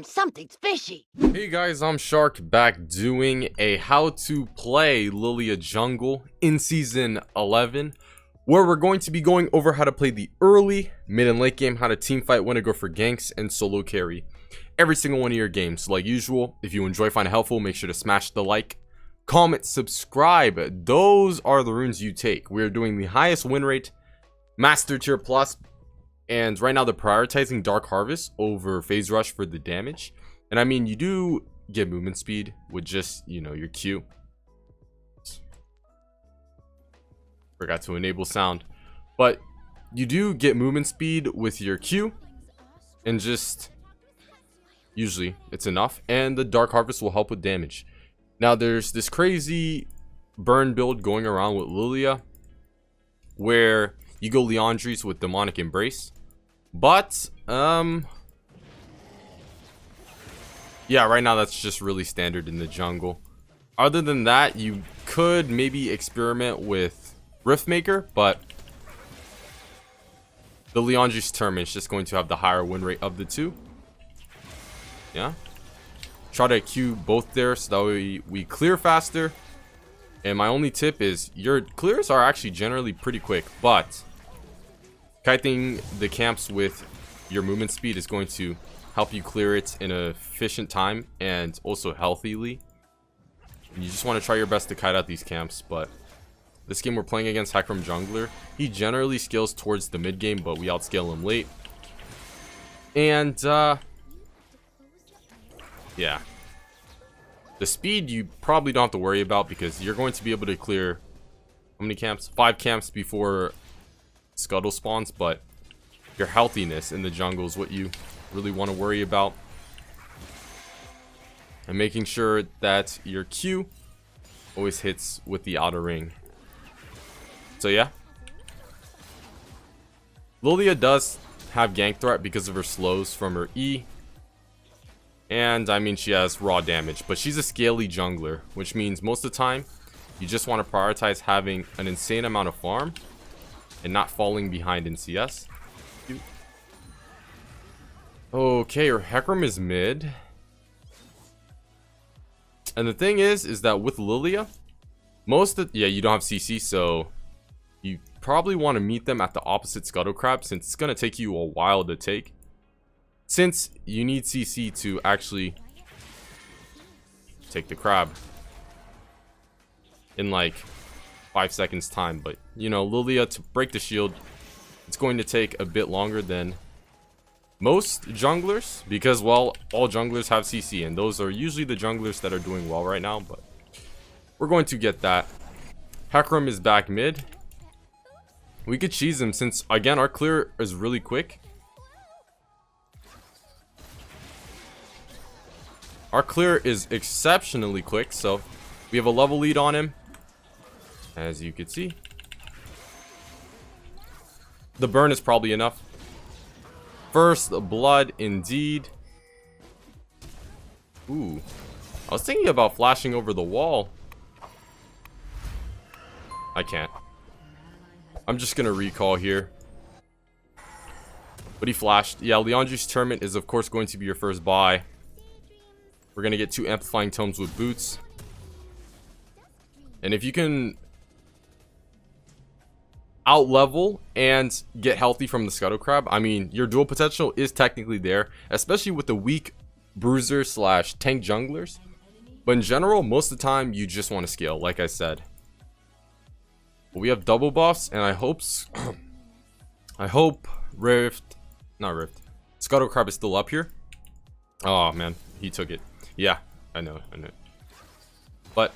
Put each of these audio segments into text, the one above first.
Something's fishy. Hey guys, I'm Shark, back doing a how to play Lillia jungle in season 11, where we're going to be going over how to play the early, mid, and late game, how to team fight, when to go for ganks, and solo carry every single one of your games. So like usual, if you enjoy, find it helpful, make sure to smash the like, comment, subscribe. Those are the runes you take. We're doing the highest win rate, master tier plus, and right now they're prioritizing Dark Harvest over Phase Rush for the damage. And I mean, you do get movement speed with just, you know, your Q. Forgot to enable sound. But you do get movement speed with your Q. And just, usually, it's enough. And the Dark Harvest will help with damage. Now, there's this crazy burn build going around with Lillia, where you go Leandries with Demonic Embrace. But, yeah, right now that's just really standard in the jungle. Other than that, you could maybe experiment with Riftmaker, but the Leandries tournament is just going to have the higher win rate of the two. Yeah. Try to queue both there so that way we clear faster. And my only tip is your clears are actually generally pretty quick, but kiting the camps with your movement speed is going to help you clear it in an efficient time and also healthily. And you just want to try your best to kite out these camps. But this game we're playing against Hecarim Jungler. He generally scales towards the mid game, but we outscale him late. And yeah, the speed you probably don't have to worry about because you're going to be able to clear how many camps? 5 camps before Scuttle spawns, but your healthiness in the jungle is what you really want to worry about, and making sure that your Q always hits with the outer ring. So yeah, Lillia does have gank threat because of her slows from her E, and I mean she has raw damage, but she's a scaly jungler, which means most of the time you just want to prioritize having an insane amount of farm and not falling behind in CS. Okay, her Hecarim is mid. And the thing is that with Lillia, yeah, you don't have CC, so you probably want to meet them at the opposite Scuttle Crab, since it's going to take you a while to take. Since you need CC to actually take the crab in like 5 seconds time. But you know, Lillia, to break the shield, it's going to take a bit longer than most junglers, because well, all junglers have CC, and those are usually the junglers that are doing well right now. But we're going to get that. Hecarim is back mid. We could cheese him since again our clear is really quick. Our clear is exceptionally quick, so we have a level lead on him, as you can see. The burn is probably enough. First blood indeed. Ooh, I was thinking about flashing over the wall. I can't. I'm just gonna recall here. But he flashed. Yeah, Leandries tournament is of course going to be your first buy. We're gonna get 2 amplifying tomes with boots. And if you can out level and get healthy from the Scuttle Crab, I mean, your dual potential is technically there, especially with the weak bruiser slash tank junglers. But in general, most of the time you just want to scale, like I said. But we have double buffs, and I hope Scuttle Crab is still up here. Oh man, he took it. Yeah, I know. But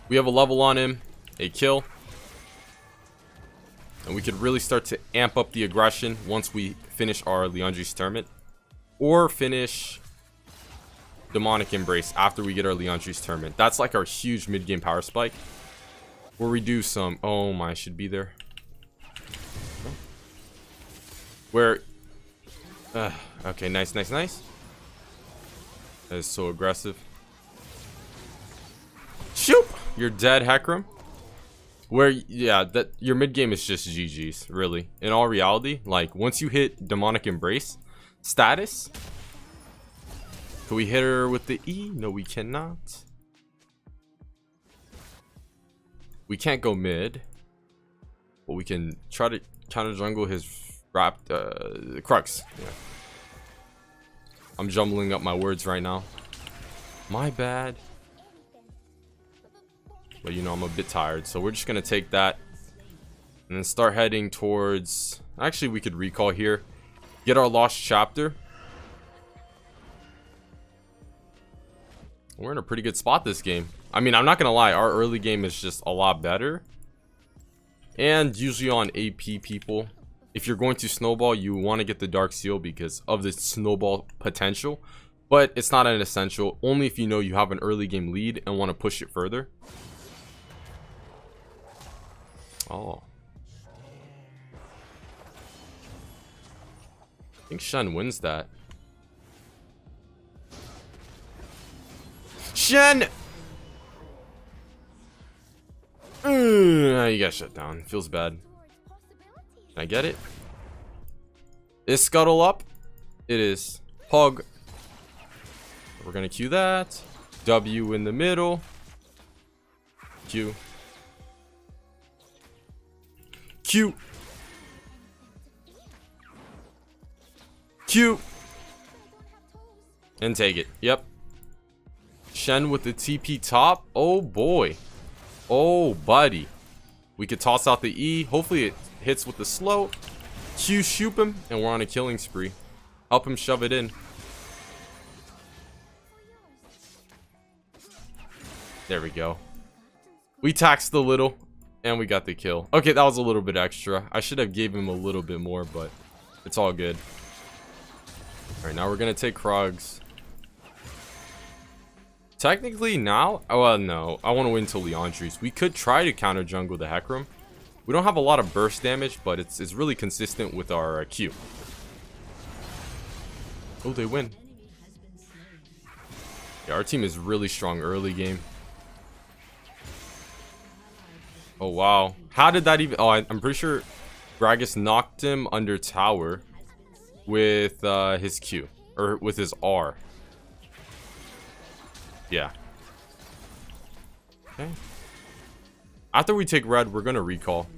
we have a level on him, a kill, and we could really start to amp up the aggression once we finish our Leandries tournament, or finish Demonic Embrace after we get our Leandries tournament. That's like our huge mid-game power spike, where we do some, oh my, I should be there, where okay, nice. That is so aggressive. Shoop, you're dead, Hecarim. Where, yeah, that your mid game is just GG's, really. In all reality, like once you hit Demonic Embrace, status. Can we hit her with the E? No, we cannot. We can't go mid, but we can try to counter jungle his wrapped crux. Yeah. I'm jumbling up my words right now. My bad. But you know, I'm a bit tired, so we're just gonna take that and then start heading towards. Actually, we could recall here, get our lost chapter. We're in a pretty good spot this game. I mean, I'm not gonna lie, our early game is just a lot better. And usually on AP people, if you're going to snowball, you want to get the dark seal because of the snowball potential. But it's not an essential, only if you know you have an early game lead and want to push it further. Oh. I think Shen wins that. Shen! You got shut down. Feels bad. Can I get it? Is Scuttle up? It is. Hog. We're gonna Q that. W in the middle. Q. Q. Q. And take it. Yep. Shen with the TP top. Oh boy. Oh buddy. We could toss out the E. Hopefully it hits with the slow. Q shoot him. And we're on a killing spree. Help him shove it in. There we go. We taxed a little. And we got the kill. Okay, that was a little bit extra. I should have gave him a little bit more, but it's all good. Alright, now we're going to take Krugs. Technically now, well, no, I want to win till Leandries. We could try to counter jungle the Hecarim. We don't have a lot of burst damage, but it's really consistent with our Q. Oh, they win. Yeah, our team is really strong early game. Oh, wow. How did that even... Oh, I'm pretty sure Gragas knocked him under tower with his Q. Or with his R. Yeah. Okay. After we take red, we're going to recall.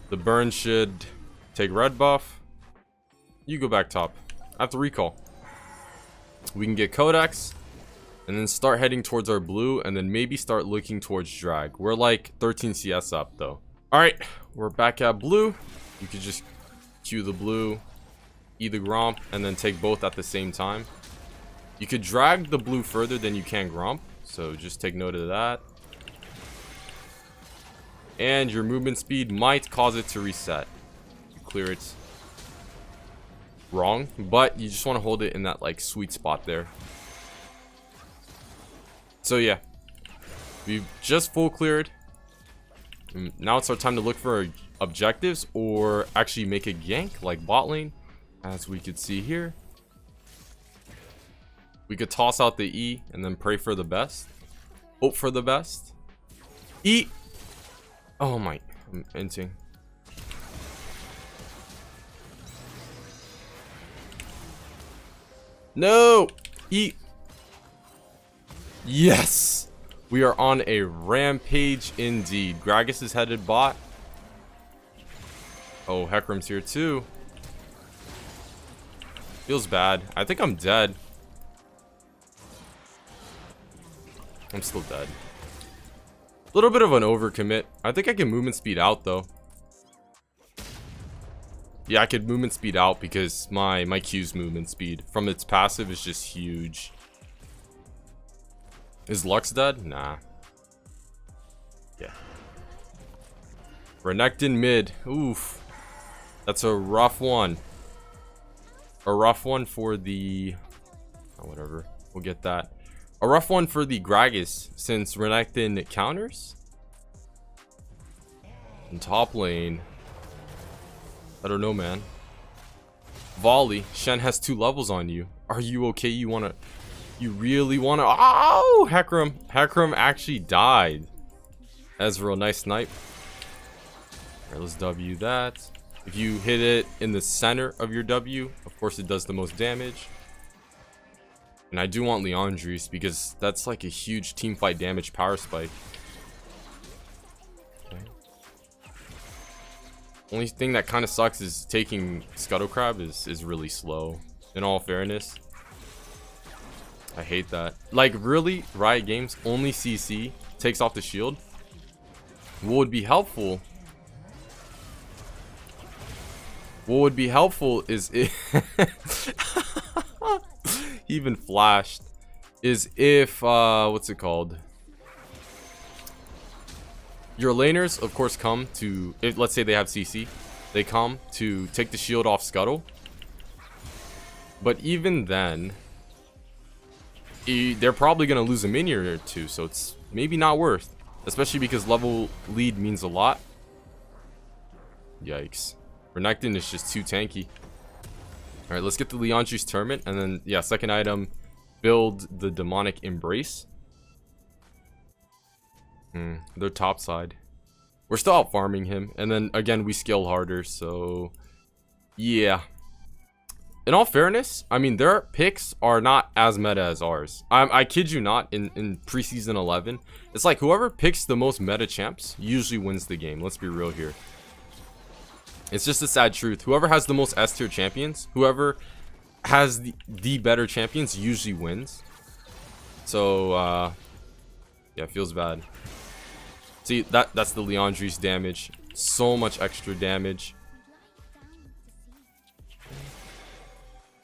The burn should take red buff. You go back top. I have to recall. We can get Codex. And then start heading towards our blue. And then maybe start looking towards drag. We're like 13 CS up though. Alright. We're back at blue. You could just Q the blue. E the Gromp. And then take both at the same time. You could drag the blue further than you can Gromp. So just take note of that. And your movement speed might cause it to reset. You clear it wrong, but you just want to hold it in that like sweet spot there. So yeah, we've just full cleared. Now it's our time to look for objectives or actually make a gank like bot lane, as we could see here. We could toss out the E and then pray for the best, hope for the best. E. Oh my, I'm inting. No! E. Yes! We are on a rampage indeed. Gragas is headed bot. Oh, Hecarim's here too. Feels bad. I think I'm dead. I'm still dead. A little bit of an overcommit. I think I can movement speed out though. Yeah, I could movement speed out because my Q's movement speed from its passive is just huge. Is Lux dead? Nah. Yeah. Renekton mid. Oof. That's a rough one. A rough one for the... Oh, whatever. We'll get that. A rough one for the Gragas since Renekton counters. In top lane. I don't know, man. Volley. Shen has 2 levels on you. Are you okay? You really wanna... Oh! Hecarim. Hecarim actually died. Ezreal, nice snipe. Alright, let's W that. If you hit it in the center of your W, of course it does the most damage. And I do want Leandri's because that's like a huge team fight damage power spike. Okay. Only thing that kind of sucks is taking Scuttle Crab is really slow. In all fairness, I hate that. Like, really, Riot Games only CC takes off the shield. What would be helpful? What would be helpful is if he even flashed. Is if what's it called? Your laners, of course, come to, if let's say they have CC, they come to take the shield off Scuttle. But even then, they're probably gonna lose a minion or two, so it's maybe not worth. Especially because level lead means a lot. Yikes. Renekton is just too tanky. Alright, let's get the Leandri's Tournament. And then, yeah, second item, build the Demonic Embrace. They're top side. We're still out farming him. And then, again, we scale harder, so... yeah. In all fairness, I mean, their picks are not as meta as ours. I kid you not, in preseason 11, it's like whoever picks the most meta champs usually wins the game. Let's be real here. It's just a sad truth. Whoever has the most S tier champions, whoever has the better champions usually wins. So, yeah, it feels bad. See, that's the Leandri's damage. So much extra damage.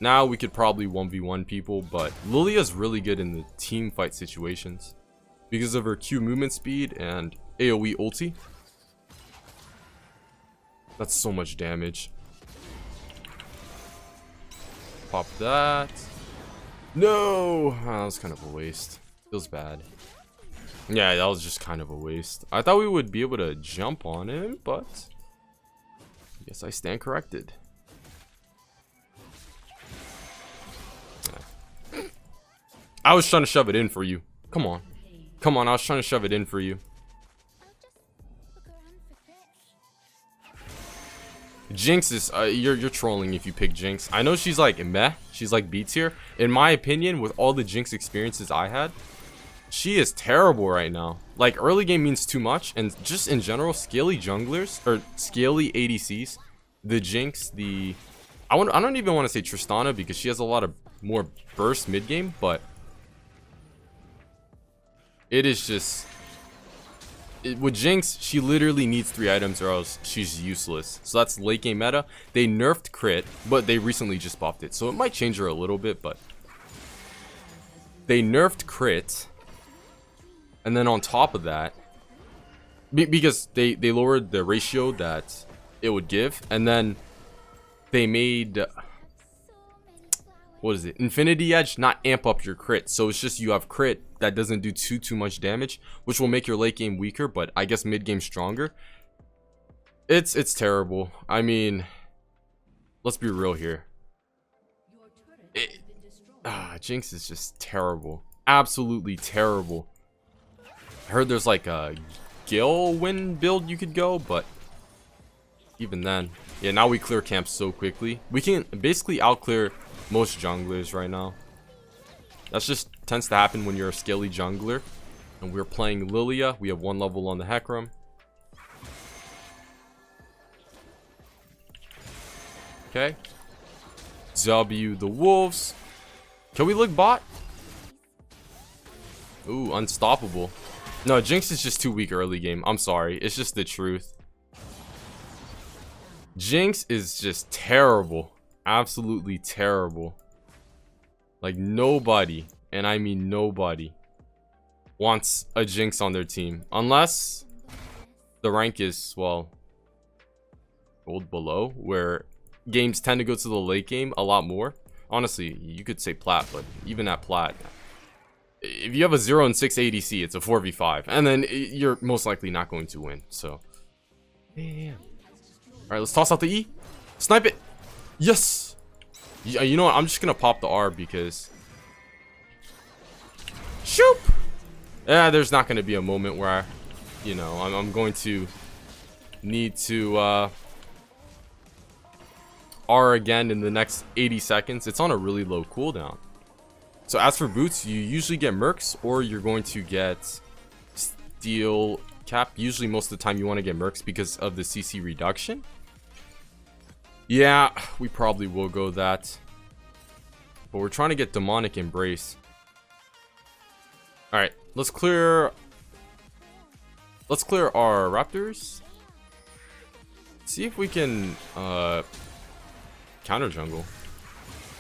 Now we could probably 1v1 people, but Lillia's really good in the team fight situations because of her Q movement speed and AoE ulti. That's so much damage. Pop that. No! Oh, that was kind of a waste. Feels bad. Yeah, that was just kind of a waste. I thought we would be able to jump on him, but I guess I stand corrected. I was trying to shove it in for you. Come on. Come on, I was trying to shove it in for you. Jinx is, you're trolling if you pick Jinx. I know she's like meh. She's like B tier. In my opinion, with all the Jinx experiences I had, she is terrible right now. Like, early game means too much. And just in general, scaly junglers, or scaly ADCs, the Jinx, I don't even want to say Tristana because she has a lot of more burst mid game, but it is just... with Jinx, she literally needs 3 items or else she's useless. So that's late game meta. They nerfed crit, but they recently just buffed it. So it might change her a little bit, but... they nerfed crit. And then on top of that... because they lowered the ratio that it would give. And then they made... what is it? Infinity Edge, not amp up your crit. So it's just you have crit that doesn't do too much damage, which will make your late game weaker, but I guess mid game stronger. It's terrible. I mean, let's be real here. Jinx is just terrible. Absolutely terrible. I heard there's like a Gale win build you could go, but even then, yeah, now we clear camp so quickly. We can basically outclear most junglers right now. That's just tends to happen when you're a scaly jungler. And we're playing Lillia. We have 1 level on the Hecarim. Okay. W the wolves. Can we look bot? Ooh, unstoppable. No, Jinx is just too weak early game. I'm sorry. It's just the truth. Jinx is just terrible. Absolutely terrible. Like, nobody, and I mean nobody, wants a Jinx on their team. Unless the rank is, well, gold below, where games tend to go to the late game a lot more. Honestly, you could say plat, but even at plat, if you have a 0 and 6 ADC, it's a 4v5. And then you're most likely not going to win, so. Damn. Alright, let's toss out the E. Snipe it. Yes. Yeah, you know what? I'm just gonna pop the R because... shoop! Yeah, there's not gonna be a moment where I'm going to need to R again in the next 80 seconds. It's on a really low cooldown. So as for boots, you usually get mercs or you're going to get steel cap. Usually most of the time you want to get mercs because of the CC reduction. Yeah, we probably will go that. But we're trying to get demonic embrace. Alright, let's clear our raptors. See if we can counter jungle.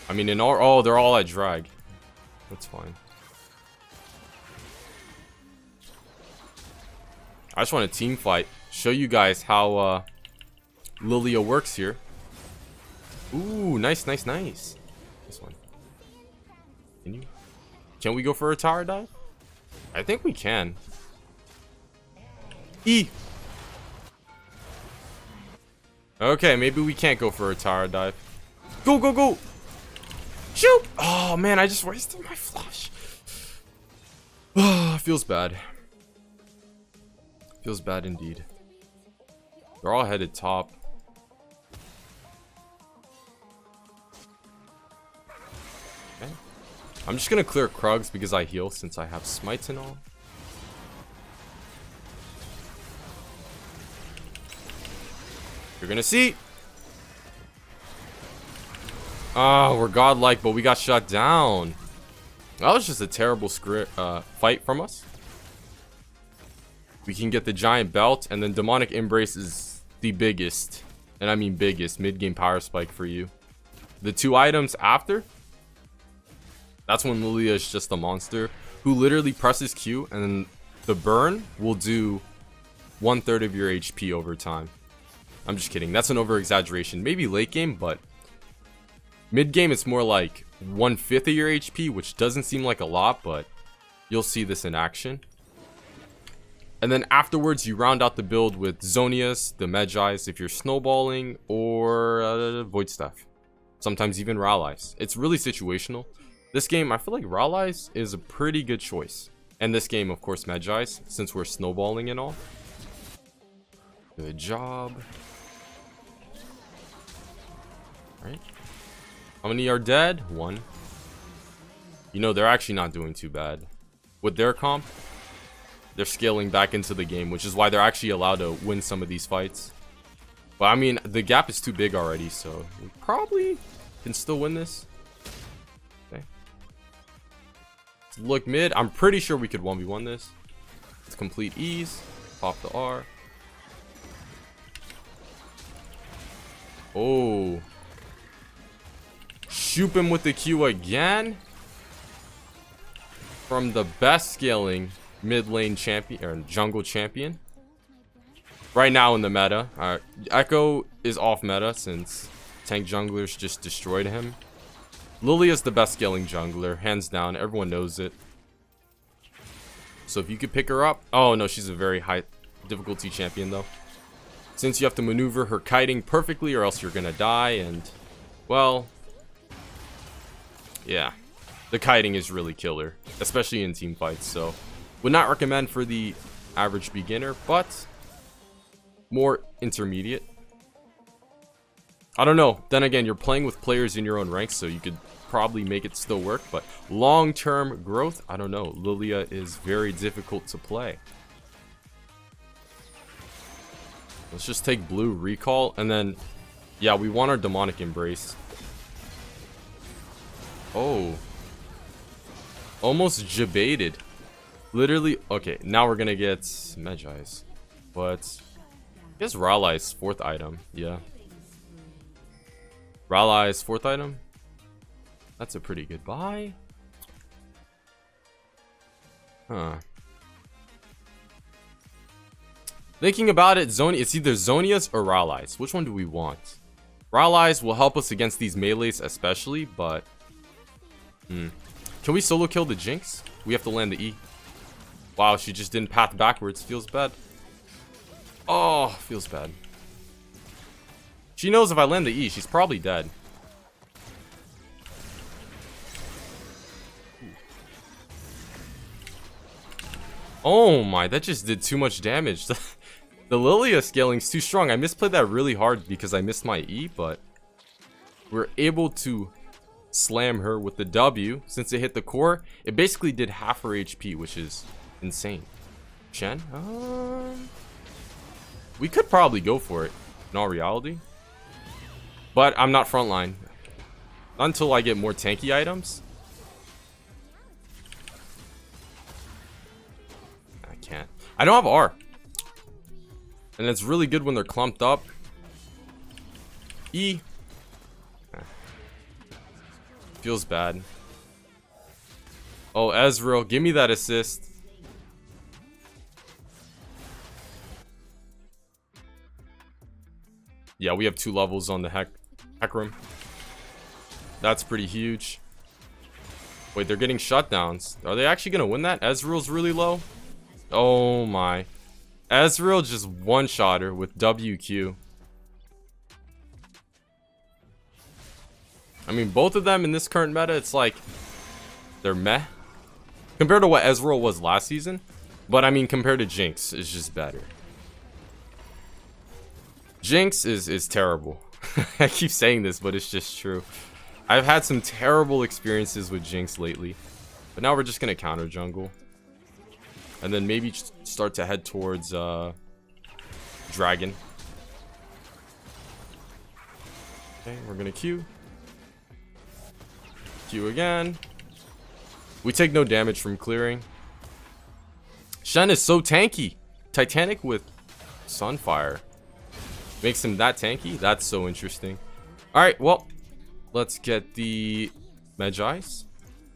I mean in our they're all at drag. That's fine. I just want to team fight. Show you guys how Lillia works here. Ooh, nice, nice, nice. This one. Can we go for a tower dive? I think we can. E. Okay, maybe we can't go for a tower dive. Go, go, go. Shoot. Oh, man, I just wasted my flash. Feels bad. Feels bad indeed. They're all headed top. Okay. I'm just gonna clear Krugs because I heal since I have smites and all. You're gonna see. Oh, we're godlike, but we got shut down. That was just a terrible fight from us. We can get the giant belt, and then demonic embrace is the biggest, and I mean biggest, mid-game power spike for you. The 2 items after, that's when Lillia is just a monster who literally presses Q, and then the burn will do 1/3 of your HP over time. I'm just kidding. That's an over-exaggeration. Maybe late game, but mid game it's more like 1/5 of your HP, which doesn't seem like a lot, but you'll see this in action. And then afterwards, you round out the build with Zonias, the Medjais, if you're snowballing, or Void Staff. Sometimes even Rallies. It's really situational. This game, I feel like Rallies is a pretty good choice. And this game, of course, Medjais, since we're snowballing and all. Good job. Alright. How many are dead? 1. You know, they're actually not doing too bad. With their comp, they're scaling back into the game, which is why they're actually allowed to win some of these fights. But I mean, the gap is too big already, so we probably can still win this. Okay. Let's look mid. I'm pretty sure we could 1v1 this. It's complete ease. Pop the R. Oh. Shoot him with the Q again. From the best scaling mid lane champion or jungle champion right now in the meta. Echo is off meta since tank junglers just destroyed him. Lillia is the best scaling jungler, hands down. Everyone knows it. So if you could pick her up. Oh no, she's a very high difficulty champion though, since you have to maneuver her kiting perfectly or else you're gonna die. And well, yeah, the kiting is really killer, especially in team fights. So would not recommend for the average beginner, but more intermediate. I don't know. Then again, you're playing with players in your own ranks, so you could probably make it still work. But long-term growth, I don't know. Lillia is very difficult to play. Let's just take blue recall, and then, yeah, we want our demonic embrace. Oh. Almost jebaited. Literally, okay, now we're gonna get Medjais. But I guess Ralli's 4th item, yeah. Ralli's 4th item. That's a pretty good buy. Huh. Thinking about it, it's either Zonias or Ralli's. Which one do we want? Ralli's will help us against these melees especially, but can we solo kill the Jinx? We have to land the E. Wow, she just didn't path backwards. Feels bad. Oh, feels bad. She knows if I land the E, she's probably dead. Oh my, that just did too much damage. The Lillia scaling's too strong. I misplayed that really hard because I missed my E, but we're able to slam her with the W. Since it hit the core, it basically did half her HP, which is insane. Shen? We could probably go for it in all reality. But I'm not frontline. Not until I get more tanky items. I can't. I don't have R. And it's really good when they're clumped up. E. Feels bad. Oh, Ezreal, give me that assist. Yeah, we have 2 levels on the heck room. That's pretty huge. Wait, they're getting shutdowns. Are they actually gonna win that? Ezreal's really low. Oh my. Ezreal just one-shot her with WQ. I mean, both of them in this current meta, it's like they're meh compared to what Ezreal was last season. But I mean, compared to Jinx, it's just better. Jinx is terrible. I keep saying this, but it's just true. I've had some terrible experiences with Jinx lately. But now we're just gonna counter jungle. And then maybe start to head towards Dragon. Okay, we're gonna Q. Q again. We take no damage from clearing. Shen is so tanky. Titanic with Sunfire makes him that tanky. That's so interesting. Alright, well, let's get the Magi's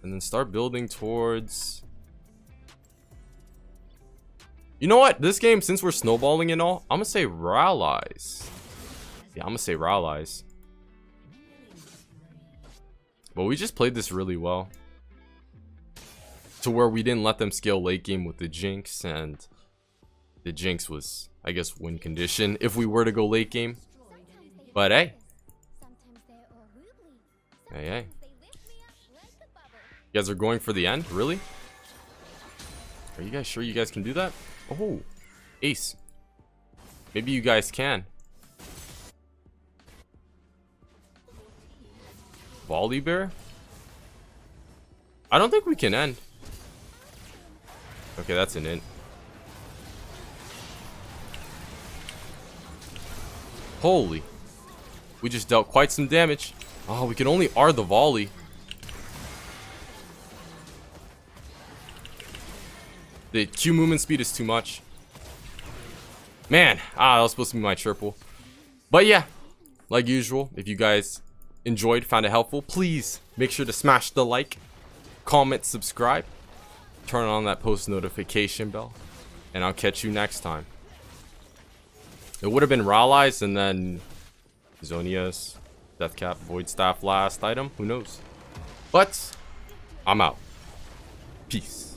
and then start building towards... You know what? This game, since we're snowballing and all, I'm gonna say Rallies. Yeah, I'm gonna say Rallies. But we just played this really well. To where we didn't let them scale late game with the Jinx, and the Jinx was, I guess, win condition if we were to go late game. But hey. Hey. You guys are going for the end? Really? Are you guys sure you guys can do that? Oh, ace. Maybe you guys can. Volley bear? I don't think we can end. Okay, that's an int. Holy. We just dealt quite some damage. Oh, we can only R the volley. The Q movement speed is too much. Man, that was supposed to be my triple. But yeah, like usual, if you guys enjoyed, found it helpful, please make sure to smash the like, comment, subscribe, turn on that post notification bell, and I'll catch you next time. It would have been Rallies and then Zonia's Deathcap, Void Staff last item. Who knows? But I'm out. Peace.